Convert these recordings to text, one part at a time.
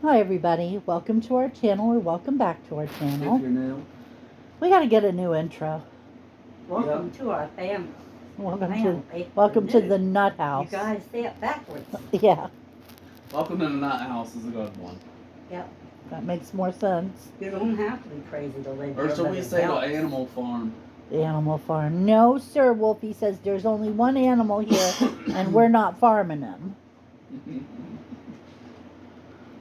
Hi everybody, welcome to our channel or welcome back to our If channel. you're new. We got to get a new intro. Welcome to our family. Welcome to the Nut House. You guys say it backwards. Yeah, Welcome to the Nut House is a good one. Yep. that makes more sense. You don't have to be crazy to live here. Or should but we it say the helps. Animal Farm? The Animal Farm. No, sir, Wolfie says there's only one animal here and we're not farming them.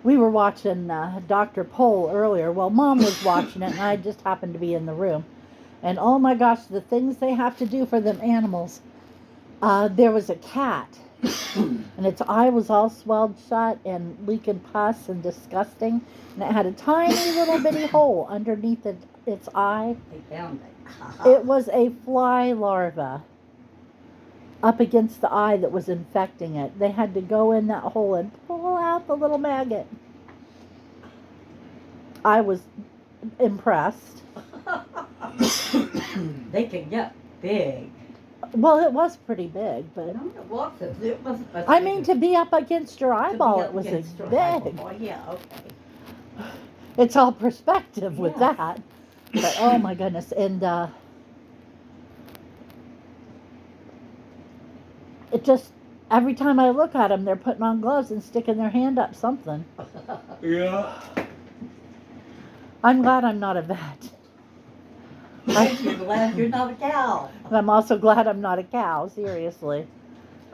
We were watching Dr. Pole earlier. Well, Mom was watching it and I just happened to be in the room. And oh my gosh, the things they have to do for them animals. There was a cat and its eye was all swelled shut and leaking pus and disgusting. And it had a tiny little bitty hole underneath its eye. They found it. It was a fly larva up against the eye that was infecting it. They had to go in that hole and pull out the little maggot. I was impressed. They can get big. Well, it was pretty big, but No, it wasn't. It wasn't. I mean, to be up against your To be eyeball, up it was against your big. eyeball. Yeah, okay. It's all perspective with Yeah. that. But oh my goodness, and it just every time I look at them, they're putting on gloves and sticking their hand up something. Yeah. I'm glad I'm not a vet. You're glad you're not a cow. I'm also glad I'm not a cow. Seriously.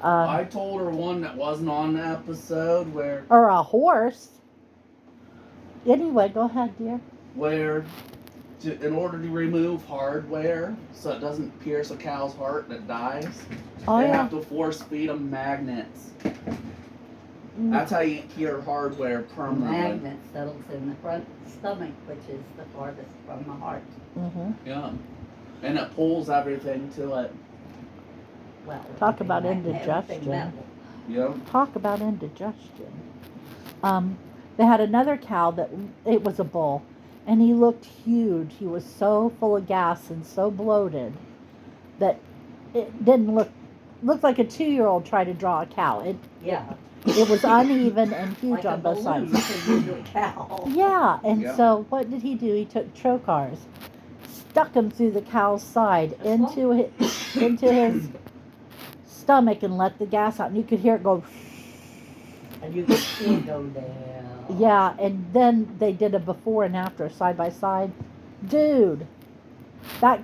I told her one that wasn't on the episode Or a horse. Anyway, go ahead, dear. in order to remove hardware so it doesn't pierce a cow's heart and it dies, Oh they yeah. have to force feed them magnets. That's how you cure hardware The permanently. magnet settles in the front stomach, which is the farthest from the heart. Mm-hmm. Yeah. And it pulls everything to it. Well, Talk everything about magnet, indigestion. everything metal. Yep. Talk about indigestion. They had another cow that it was a bull, and he looked huge. He was so full of gas and so bloated that it didn't looked like a 2-year-old tried to draw a cow. Yeah. It was uneven and huge Like a on both balloon sides. to use a cow. Yeah, and Yeah. so what did he do? He took trocars, stuck them through the cow's side into his stomach, and let the gas out. And you could hear it go. And you can see it go down. Yeah, and then they did a before and after side by side. Dude, that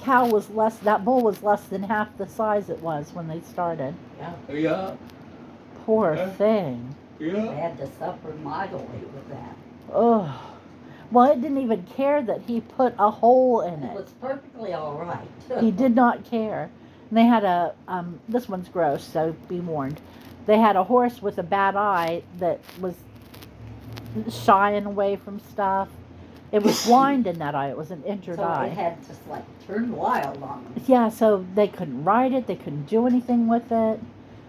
bull was less than half the size it was when they started. Yeah. Yeah. Poor Yeah. thing. I Yeah. had to suffer mightily with that. Ugh. Well, it didn't even care that he put a hole in It it. was perfectly all right. He did not care. And they had this one's gross, so be warned. They had a horse with a bad eye that was shying away from stuff. It was blind in that eye. It was an injured So eye. it had just like turned wild on them. Yeah, so they couldn't ride it. They couldn't do anything with it.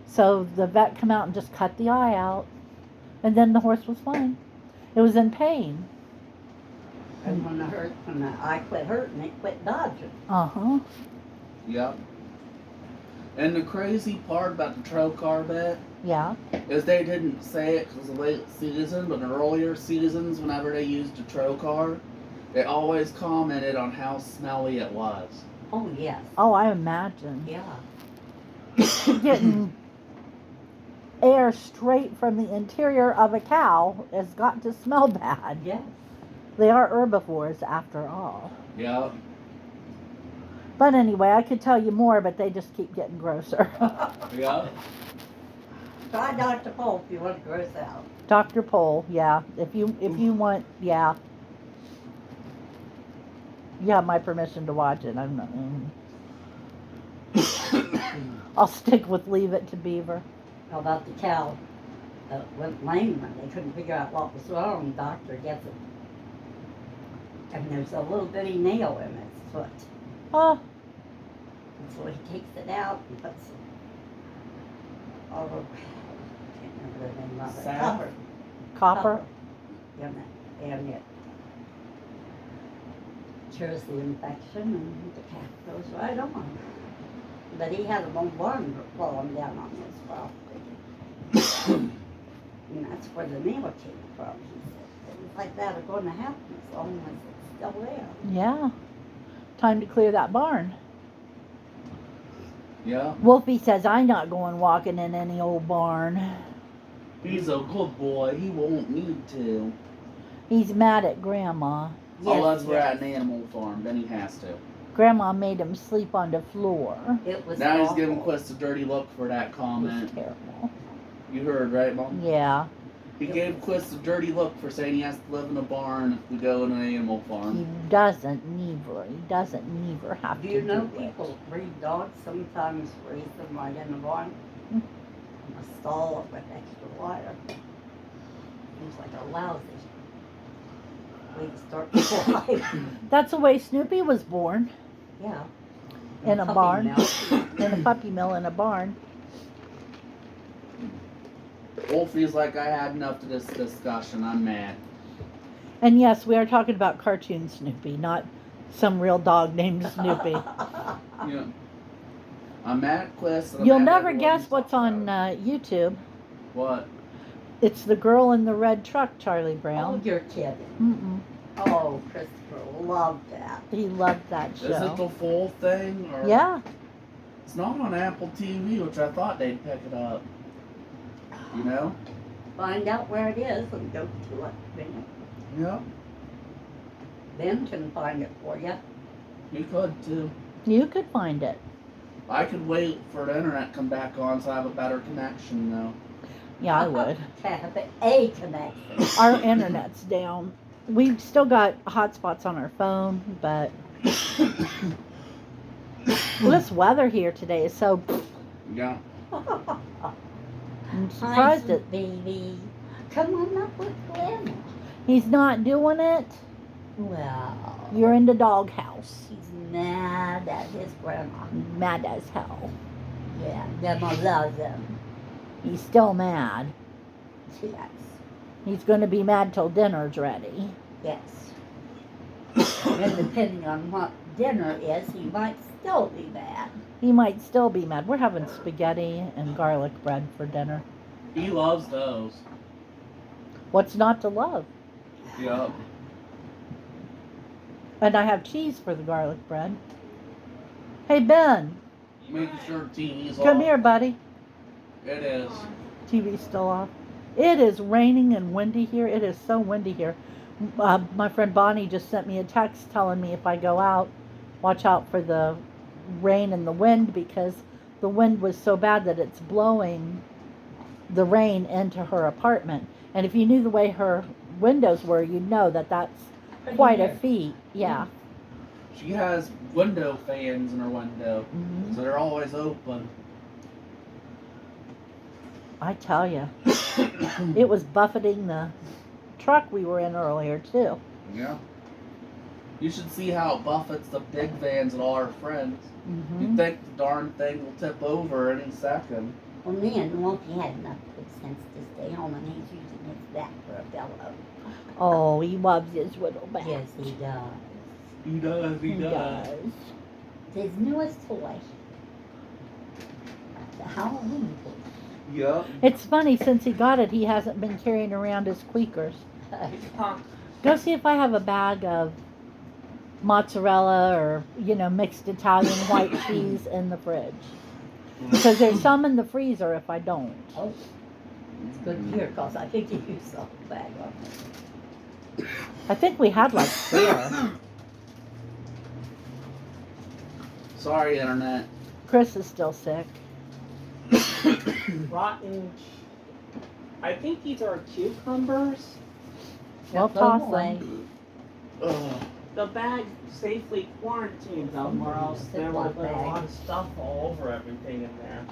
So the vet come out and just cut the eye out. And then the horse was fine. It was in pain. And when the eye quit hurting, it quit dodging. Uh-huh. Yep. And the crazy part about the trocar bit Yeah. is they didn't say it because it was a late season, but in earlier seasons, whenever they used a trocar, they always commented on how smelly it was. Oh, yes. Oh, I imagine. Yeah. Getting air straight from the interior of a cow has got to smell bad. Yes. They are herbivores after all. Yep. But anyway, I could tell you more, but they just keep getting grosser. Yep. Try Dr. Pole if you want to gross out. Dr. Pole, yeah. If you want, yeah. You have my permission to watch it. I'm not. I'll stick with Leave It to Beaver. How about the cow that went lame and they couldn't figure out what was wrong? The doctor gets it. And there's a little bitty nail in its foot. Oh, And so he takes it out and puts it all over. I can't remember the name of it. Salve? copper. And it cures the infection and the cat goes right on. But he had a one fall down on his property. And that's where the nail came from. He said, things like that are going to happen as long as it's still there. Yeah. Time to clear that barn. Yeah. Wolfie says, I'm not going walking in any old barn. He's a good boy. He won't need to. He's mad at Grandma. Unless we're at an animal farm, then he has to. Grandma made him sleep on the floor. It was Now he's awful. giving Quist a dirty look for that It was comment. terrible. You heard, right, Mom? Yeah. He gave Quist a dirty look for saying he has to live in a barn if we go in an animal He farm. doesn't neither. He doesn't neither have Do to you know do it. people breed dogs sometimes raise them right in the barn? Hmm. In a stall with extra wire. Seems like a lousy way to start the life. That's the way Snoopy was born. Yeah. In a Puppy barn. milk. In a puppy mill in a barn. Wolfie's like, I had enough of this discussion. I'm mad. And yes, we are talking about cartoon Snoopy, not some real dog named Snoopy. Yeah. I'm mad at Quist. and I'm You'll mad at never everyone guess who's what's talking on about YouTube. it. What? It's the girl in the red truck, Charlie Oh, Brown. you're kidding. Mm-mm. Oh, Christopher loved that. He loved that Is it show. the full thing? Or Yeah. It's not on Apple TV, which I thought they'd pick it up. You know? Find out where it is and go to it. Ben. Yeah. Ben can find it for you. You could too. You could find it. I could wait for the internet to come back on so I have a better connection though. Yeah, I would. Have a connection. Our internet's down. We've still got hotspots on our phone, but this weather here today is so. Yeah. I'm surprised Hi, it. baby. Come on up with Grandma. He's not doing it. Well, You're in the doghouse. he's mad at his grandma. Mad as hell. Yeah, Grandma loves him. He's still mad. Yes. He's going to be mad till dinner's ready. Yes. And depending on what dinner is, he might still be mad. He might still be mad. We're having spaghetti and garlic bread for dinner. He loves those. What's not to love? Yep. And I have cheese for the garlic bread. Hey, Ben, Making sure TV's off. come here, buddy. It is. TV's still off. It is raining and windy here. It is so windy here. My friend Bonnie just sent me a text telling me if I go out, watch out for the rain and the wind, because the wind was so bad that it's blowing the rain into her apartment. And if you knew the way her windows were, you'd know that that's quite a feat. Yeah. She has window fans in her window, Mhm. so they're always open. I tell you, it was buffeting the truck we were in earlier too. Yeah. You should see how it buffets the big vans and all our friends. Hmm You'd think the darn thing will tip over any second. Well, me and Wolfie had enough good sense to stay home, and he's using his back for a pillow. Oh, he loves his little back. Yes, he does. He does, He does. His newest toy. The Halloween Yep. It's funny, since he got it, he hasn't been carrying around his squeakers. toy. Go see if I have a bag of mozzarella or, mixed Italian white cheese in the fridge. Because there's some in the freezer if I don't. Oh, it's good to hear, because I think you used the whole bag of it. I think we had like 4. Sorry, internet. Chris is still sick. Rotten. I think these are cucumbers. Well, Throw 'em toss away. them. Ugh. The bag safely quarantined them, or else there would have been a lot of stuff all over everything in there.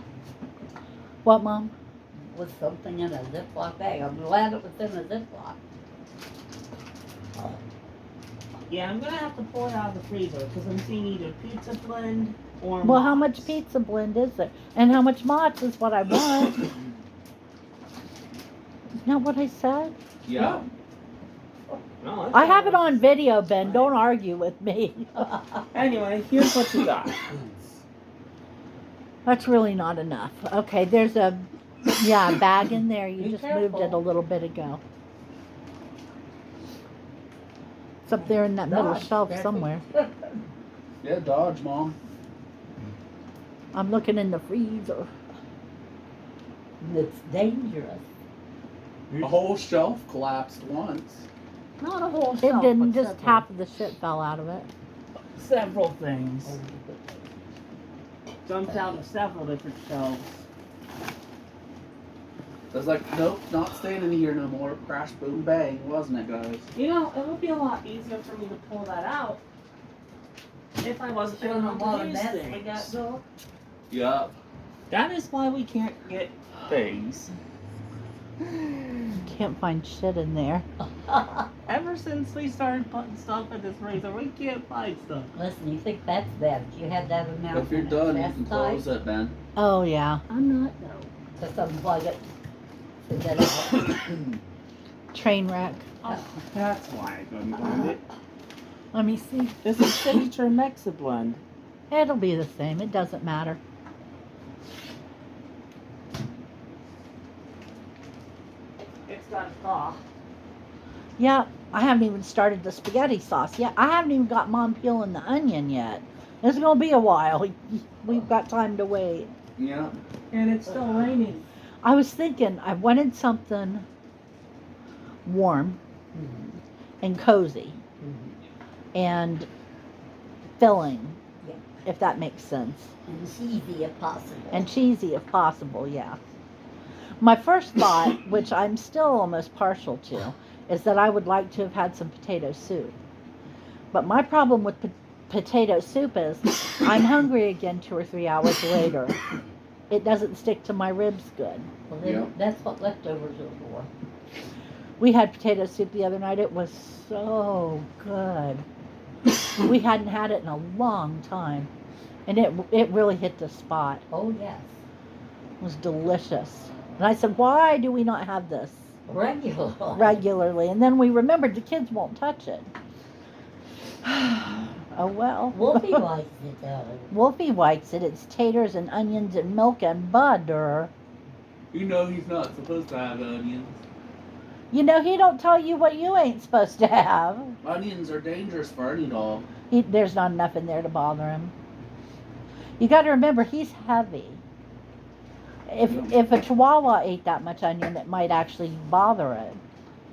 What, Mom? With something in a Ziploc bag. I'm glad it was in a Ziploc. Yeah, I'm gonna have to pull it out of the freezer because I'm seeing either pizza blend or. Well, how mozz. much pizza blend is there? And how much mozz is what I want. Isn't that what I said? Yeah. No, that's I have it all. on video, Ben. Don't argue with me. Anyway, here's what you got. That's really not enough. Okay, there's a Yeah, bag in there. You Be just moved it a careful. little bit ago. It's up there in that middle Dodge, shelf Becky. somewhere. Yeah, dodge, Mom. I'm looking in the freezer. It's dangerous. A whole shelf collapsed once. Not a whole It shelf, didn't. but Just several, half of the shit fell out of it. several things. Oh, Jumped out of several different shelves. I was like, nope, not staying in here no more. Crash, boom, bang, wasn't it, guys? You know, it would be a lot easier for me to pull that out if I wasn't Show doing them what all a these mess we got things. going. Yup. That is why we can't get things. Can't find shit in there. Ever since we started putting stuff in this freezer, we can't find stuff. Listen, you think that's bad, but you had that amount. If you're in it. done, you That's can tight. close it, Ben. Oh yeah. I'm not though. Just unplug it. Put that out. Train wreck. Oh, that's why I couldn't find it. Let me see. This is Signature Mexa Blend. It'll be the same. It doesn't matter. It's got a thaw. Yeah, I haven't even started the spaghetti sauce yet. I haven't even got Mom peeling the onion yet. It's gonna be a while. We've got time to wait. Yeah. And it's still raining. I was thinking I wanted something warm Mhm. and cozy Mhm. and filling, Yeah. if that makes sense. And cheesy if possible. And cheesy if possible, yeah. My first thought, which I'm still almost partial to, is that I would like to have had some potato soup. But my problem with potato soup is I'm hungry again 2 or 3 hours later. It doesn't stick to my ribs good. Well, then Yeah. that's what leftovers are for. We had potato soup the other night. It was so good. We hadn't had it in a long time. And it really hit the spot. Oh, yes. It was delicious. And I said, why do we not have this Regular. regularly? And then we remembered the kids won't touch it. Oh well. Wolfie likes it though. Wolfie likes it. It's taters and onions and milk and butter. You know he's not supposed to have onions. You know, he don't tell you what you ain't supposed to have. Onions are dangerous for any dog. There's not enough in there to bother him. You got to remember, he's heavy. If a Chihuahua ate that much onion, it might actually bother it.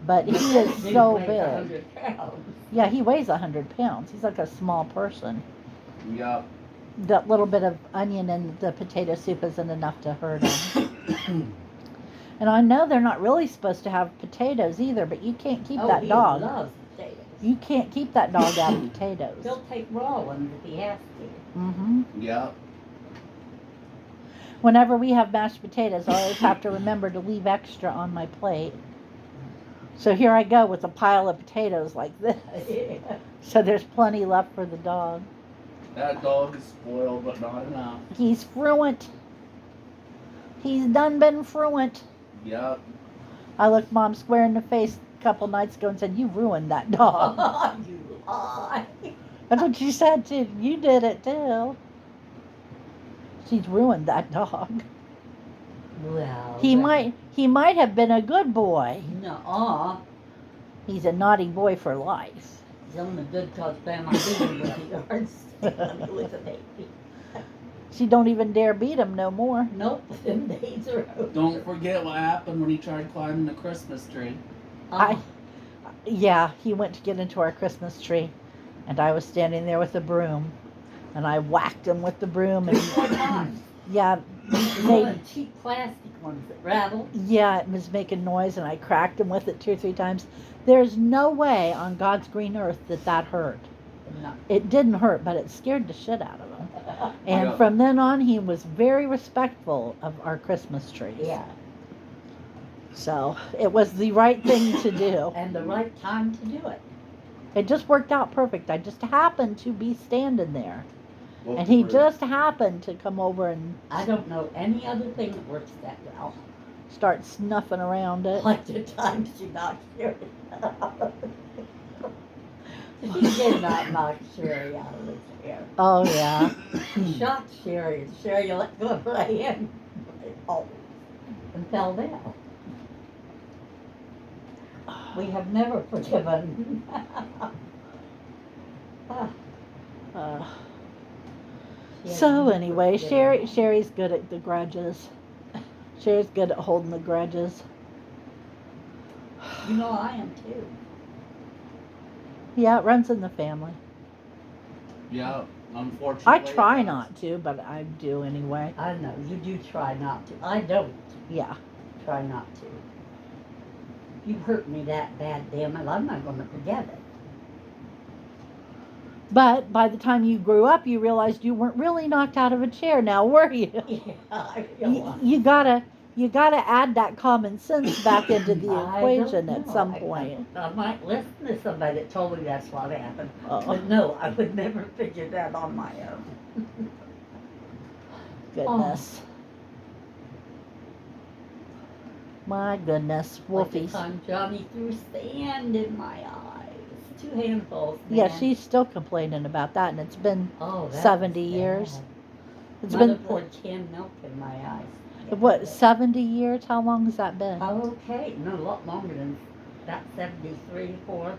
But he is Dude so weighs big. 100 pounds. Yeah, he weighs 100 pounds. He's like a small person. Yup. That little bit of onion in the potato soup isn't enough to hurt him. And I know they're not really supposed to have potatoes either, but you can't keep that he dog. loves potatoes. You can't keep that dog out of potatoes. He'll take raw ones if he has to. Hmm. Yup. Whenever we have mashed potatoes, I always have to remember to leave extra on my plate. So here I go with a pile of potatoes like this. So there's plenty left for the dog. That dog is spoiled, but not enough. He's fruant. He's done been fruant. Yup. I looked Mom square in the face a couple nights ago and said, "You ruined that dog." You lie. That's what she said too. You did it too. She's ruined that dog. Well, He might have been a good boy. Nuh-uh. He's a naughty boy for life. He's on the good cause Grandma beat him with the yardstick when he was a baby. She don't even dare beat him no more. Nope, them days are over. Don't forget what happened when he tried climbing the Christmas tree. Oh, Yeah, he went to get into our Christmas tree, and I was standing there with a broom, and I whacked him with the broom, and 4 times. yeah, One of the cheap plastic ones that rattle. yeah, it was making noise, and I cracked him with it 2 or 3 times. There's no way on God's green earth that hurt. No. It didn't hurt, but it scared the shit out of him. And Yeah. from then on, he was very respectful of our Christmas trees. Yeah, So it was the right thing to do. and the right time to do it. It just worked out perfect. I just happened to be standing there. Well, And he we're- just happened to come over and I don't know any other thing that works that well. start snuffing around it. Like the times she knocked Sherry out. She did not knock Sherry out of the chair. Oh, yeah. She shot Sherry, and Sherry let go of her hand. Oh. and fell down. We have never forgiven. Uh, She has so never anyway, forgiven. Sherry's good at the grudges. Sherry's good at holding the grudges. You know, I am too. Yeah, it runs in the family. Yeah, unfortunately. I try it does. not to, but I do anyway. I know, you do try not to. I don't Yeah. try not to. You hurt me that bad, damn it, I'm not going to forget it. But by the time you grew up, you realized you weren't really knocked out of a chair now, were you? Yeah, I You, realize. you gotta add that common sense back into the I equation don't at know. some I point. might listen to somebody that told me that's what happened. Oh, But no, I would never figure that on my own. goodness. My goodness, Like the Wolfies. time Johnny threw sand in my eyes. 2 handfuls, man. Yeah, she's still complaining about that, and it's been Oh, that 70 was years. bad. It's Mother been poured canned milk in my eyes. what, 70 years? How long has that been? Okay, no, a lot longer than about 73, 4.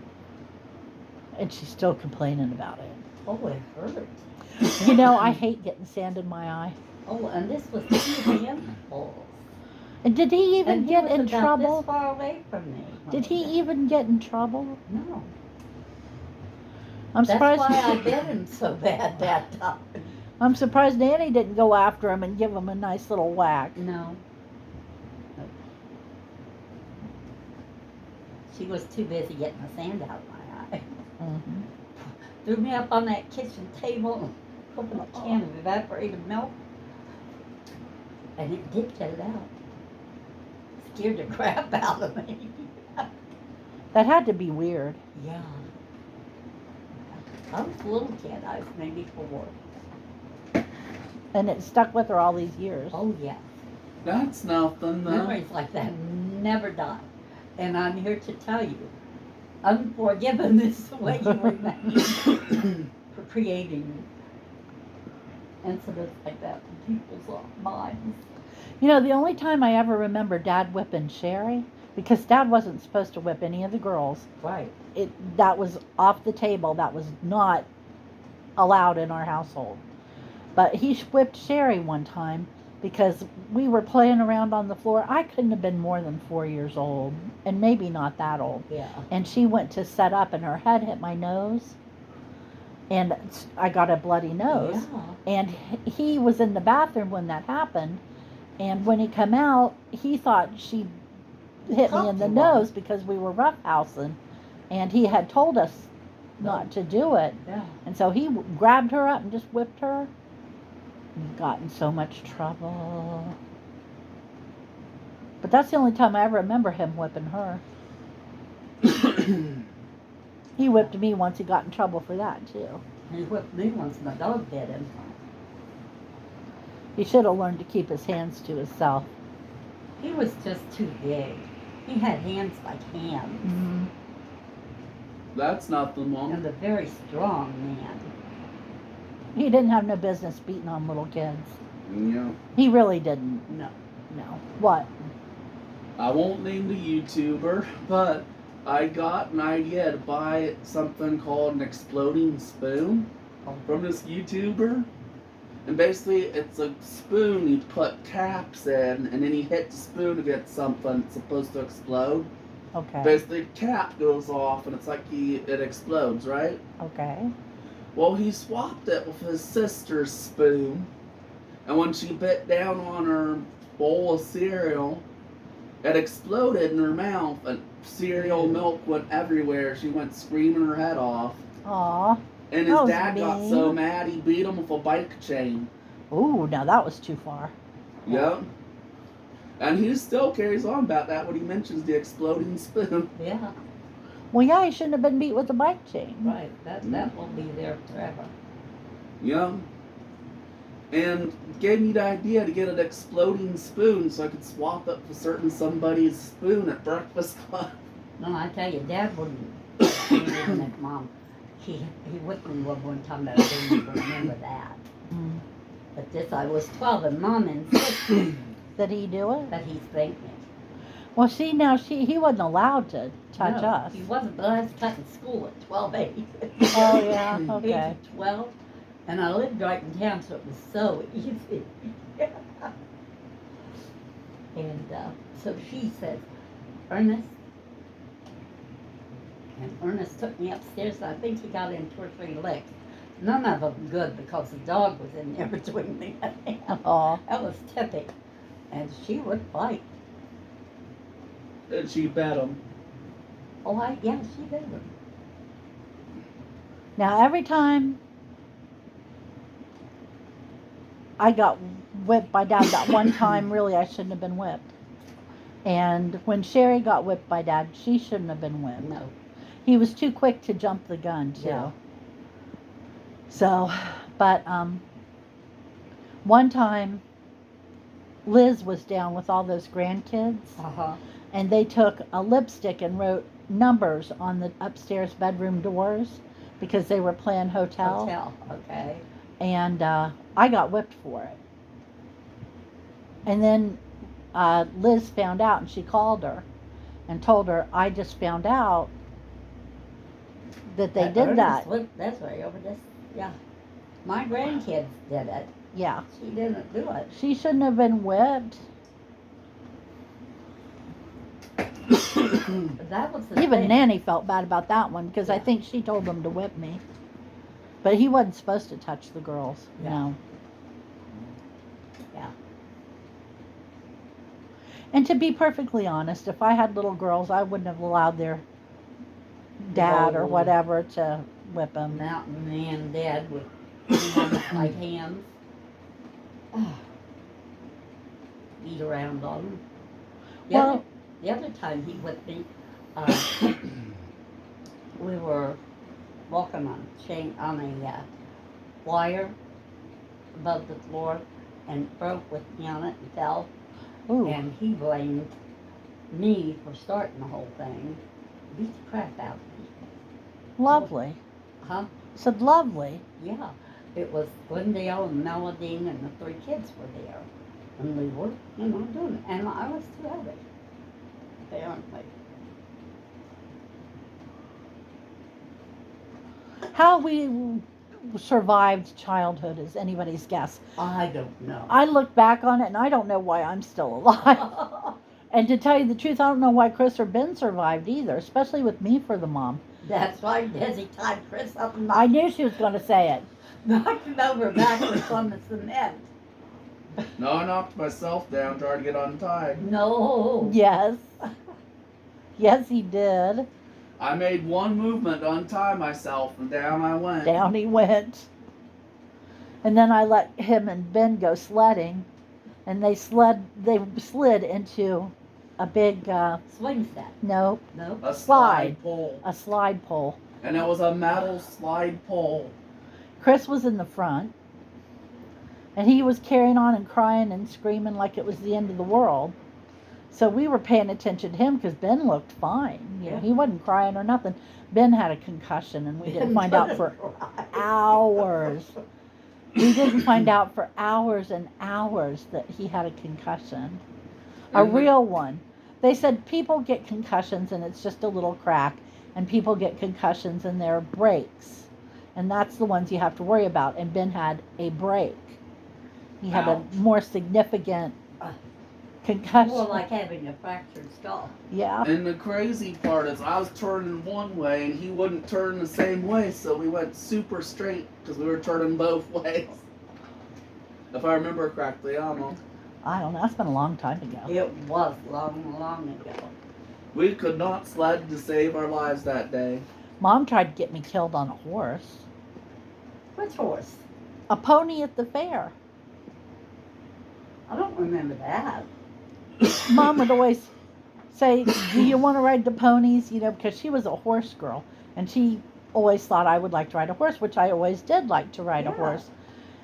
And she's still complaining about it. Oh, it hurt. You know, I hate getting sand in my eye. Oh, and this was 2 handfuls. And did he even And he get was in about trouble? this far away from me. Did he even get in trouble? No. I'm That's surprised. why I bit him so bad that time. I'm surprised Nanny didn't go after him and give him a nice little whack. No. She was too busy getting the sand out of my eye. Mm-hmm. Threw me up on that kitchen table and opened a can of evaporated milk. And it did get it out. Scared the crap out of me. That had to be weird. Yeah. I was a little kid. I was maybe 4. And it stuck with her all these years. Oh, yeah. That's nothing, though. Memories like that never die. And I'm here to tell you, unforgiven is the way you remember for creating incidents like that in people's minds. You know, the only time I ever remember Dad whipping Sherry, because Dad wasn't supposed to whip any of the girls. Right. That was off the table. That was not allowed in our household. But he whipped Sherry one time because we were playing around on the floor. I couldn't have been more than 4 years old, and maybe not that old. Yeah. And she went to set up, and her head hit my nose, and I got a bloody nose. Yeah. And he was in the bathroom when that happened, and when he come out, he thought she hit me in the nose because we were roughhousing, and he had told us not to do it. Yeah. And so he grabbed her up and just whipped her. And got in so much trouble. But that's the only time I ever remember him whipping her. He whipped me once. He got in trouble for that too. He whipped me once my dog bit him. He should have learned to keep his hands to himself. He was just too big. He had hands like hands. Mm-hmm. That's nothing, Mom. And a very strong man. He didn't have no business beating on little kids. Yeah. He really didn't. No. No. What? I won't name the YouTuber, but I got an idea to buy something called an exploding spoon from this YouTuber. And basically, it's a spoon you put caps in, and then you hit the spoon against something that's supposed to explode. Okay. Basically, the cap goes off, and it's like it explodes, right? Okay. Well, he swapped it with his sister's spoon, and when she bit down on her bowl of cereal, it exploded in her mouth, and cereal milk went everywhere. She went screaming her head off. Aw. And That his was dad got mean. so mad he beat him with a bike chain. Ooh, now that was too far. Yep. And he still carries on about that when he mentions the exploding spoon. Yeah. Well, yeah, he shouldn't have been beat with a bike chain. Right. That will be there forever. Yeah. And gave me the idea to get an exploding spoon so I could swap it for certain somebody's spoon at Breakfast Club. No, I tell you, Dad wouldn't. He didn't, Mom. He whipped me one time, but I don't even remember that. Mm. But this, I was 12, and Mom insisted Did he do it? But he spanked me. Well, see, now he wasn't allowed to touch No, us. He wasn't, but I was cutting school at 12 age. Oh, yeah, Age okay. of 12. And I lived right in town, so it was so easy. And so she said, Ernest. And Ernest took me upstairs, and I think he got in 2 or 3 licks. None of them good because the dog was in there between me and him. Oh, That was Tippy. And she would fight. And she bet him. Oh, yeah, she did. now every time I got whipped by Dad, that one time really I shouldn't have been whipped. And when Sherry got whipped by Dad, she shouldn't have been whipped. No. He was too quick to jump the gun too. Yeah. So, but one time Liz was down with all those grandkids, Uh-huh. and they took a lipstick and wrote numbers on the upstairs bedroom doors because they were playing hotel. Hotel, okay. And I got whipped for it. And then Liz found out, and she called her and told her, I just found out that they did that. That's right over this. Yeah. My grandkids did it. Yeah. She didn't do it. She shouldn't have been whipped. That was the Even thing. Nanny felt bad about that one because I Yeah. think she told him to whip me. But he wasn't supposed to touch the girls. Yeah. No. Yeah. And to be perfectly honest, if I had little girls, I wouldn't have allowed their dad or No. whatever to whip them. Mountain man dead with like hands. Beat around on him. Well- The other time he whipped me, we were walking on a wire above the floor and broke with me on it and fell. Ooh. And he blamed me for starting the whole thing. Beat the crap out of me. Lovely. Huh? Said lovely. Yeah. It was Glendale and Meladine and the 3 kids were there. And we were, doing it. And I was too heavy. Apparently. How we survived childhood is anybody's guess. I don't know. I look back on it and I don't know why I'm still alive. And to tell you the truth, I don't know why Chris or Ben survived either, especially with me for the mom. That's why Desi tied Chris up and I knew she was going to say it. knocked him over backwards on the cement. No, I knocked myself down trying to get untied. No. Yes. Yes, he did. I made one movement to untie myself, and down I went. Down he went. And then I let him and Ben go sledding, and they slid into a big Swing set. no, No. A Slide. slide pole. a slide pole. And it was a metal slide pole. Chris was in the front, and he was carrying on and crying and screaming like it was the end of the world. So we were paying attention to him because Ben looked fine. You know, Yeah. he wasn't crying or nothing. Ben had a concussion, and we didn't find out for hours. We didn't find out for hours and hours that he had a concussion. A And the- real one. They said people get concussions and it's just a little crack, and people get concussions and they're breaks. And that's the ones you have to worry about. And Ben had a break. He had Ouch. a more significant concussion. More like having a fractured skull. Yeah. And the crazy part is I was turning one way and he wouldn't turn the same way, so we went super straight because we were turning both ways. If I remember correctly, I don't know. I don't know. That's been a long time ago. It was long, long ago. We could not sled to save our lives that day. Mom tried to get me killed on a horse. Which horse? A pony at the fair. I don't remember that. Mom would always say, do you want to ride the ponies? You know, because she was a horse girl. And she always thought I would like to ride a horse, which I always did like to ride a Yeah. horse.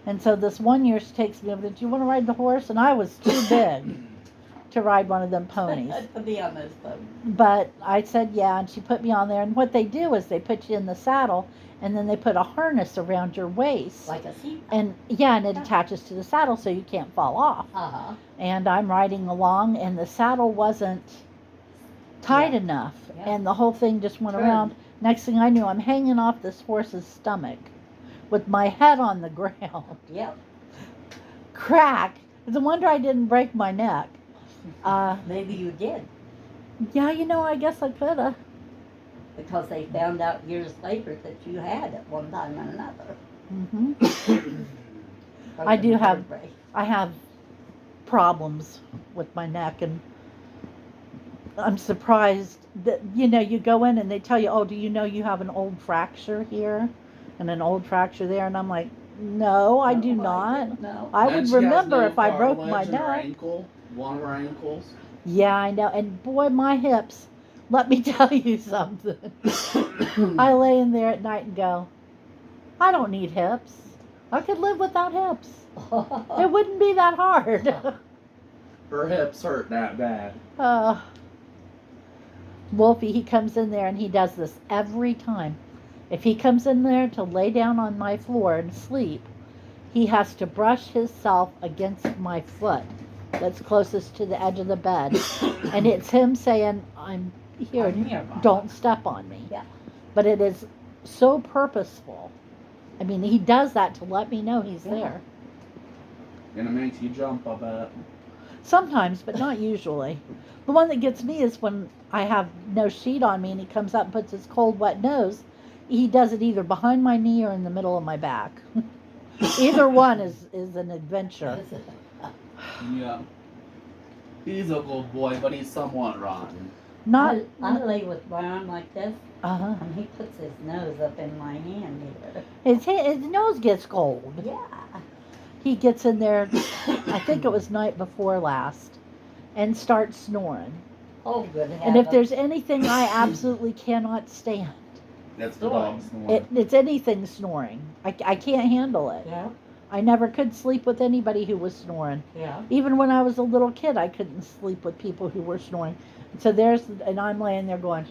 And so this one year she takes me over, do you want to ride the horse? And I was too big to ride one of them ponies. To be on those ponies. But I said, yeah, and she put me on there. And what they do is they put you in the saddle, and then they put a harness around your waist. Like a seat. And yeah, and it attaches to the saddle so you can't fall off. Uh-huh. And I'm riding along, and the saddle wasn't tight Yeah. enough. Yeah. And the whole thing just went Turned. around. Next thing I knew, I'm hanging off this horse's stomach with my head on the ground. Yep. Crack. It's a wonder I didn't break my neck. Maybe you did. Yeah, you know, I guess I could have. Because they found out years later that you had at one time or another. Hmm. I do Broken have- vertebrae. I have problems with my neck, and I'm surprised that, you know, you go in and they tell you, oh, do you know you have an old fracture here and an old fracture there? And I'm like, no, I do not. No. I And would she has remember no if I broke my cartilage in her neck. ankle, one of her ankles. Yeah, I know. And boy, my hips, let me tell you something. I lay in there at night and go, I don't need hips. I could live without hips. It wouldn't be that hard. Her hips hurt that bad. Wolfie, he comes in there and he does this every time. If he comes in there to lay down on my floor and sleep, he has to brush himself against my foot that's closest to the edge of the bed. And it's him saying, I'm here, I'm here, Mama. don't step on me. Yeah. But it is so purposeful. I mean, he does that to let me know he's Yeah. there. And it makes you jump, I bet. Sometimes, but not usually. The one that gets me is when I have no sheet on me and he comes up and puts his cold, wet nose. He does it either behind my knee or in the middle of my back. Either one is an adventure. Yeah. He's a good boy, but he's somewhat rotten. Not, I lay with my arm like this, uh-huh. and he puts his nose up in my hand here. His nose gets cold. Yeah. He gets in there, I think it was night before last, and starts snoring. Oh, good heavens. And if there's anything I absolutely cannot stand, That's the dog's one. it's anything snoring. I can't handle it. Yeah, I never could sleep with anybody who was snoring. yeah. Even when I was a little kid, I couldn't sleep with people who were snoring. So and I'm laying there going,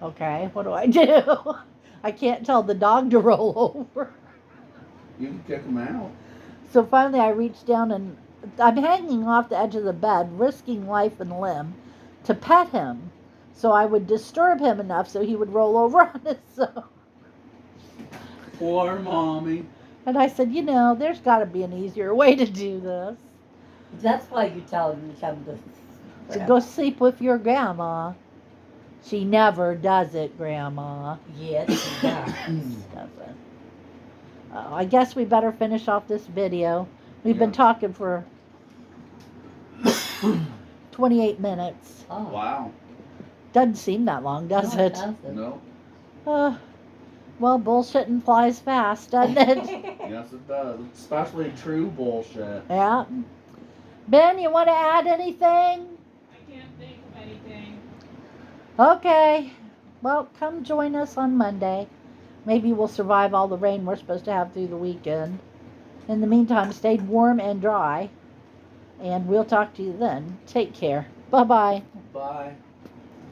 okay, what do I do? I can't tell the dog to roll over. You can kick him out. So finally I reached down and I'm hanging off the edge of the bed, risking life and limb, to pet him. So I would disturb him enough so he would roll over on himself. Poor mommy. And I said, you know, there's got to be an easier way to do this. That's why you tell him to come to To go sleep with your grandma. She never does it, Grandma. Yes, he does. Doesn't. I guess we better finish off this video. We've been talking for 28 minutes. Oh, Wow. Doesn't seem that long, does no, it? doesn't. No. Well, bullshitting flies fast, doesn't it? Yes, it does. Especially true bullshit. Yeah. Ben, you want to add anything? I can't think of anything. Okay. Well, come join us on Monday. Maybe we'll survive all the rain we're supposed to have through the weekend. In the meantime, stay warm and dry. And we'll talk to you then. Take care. Bye-bye. Bye.